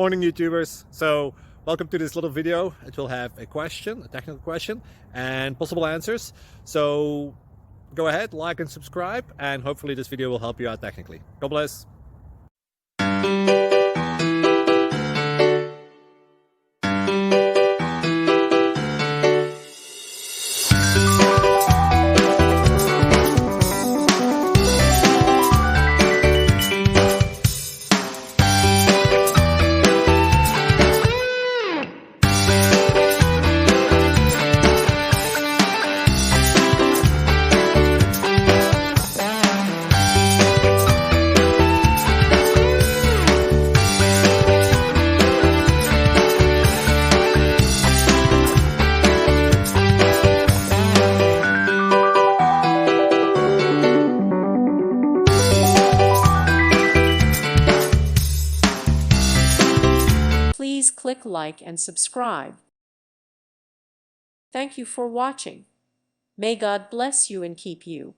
Morning YouTubers. So welcome to this little video. It will have a question, a technical question, and possible answers. So go ahead, like and subscribe, and hopefully this video will help you out technically. God bless. Please click like and subscribe. Thank you for watching. May God bless you and keep you.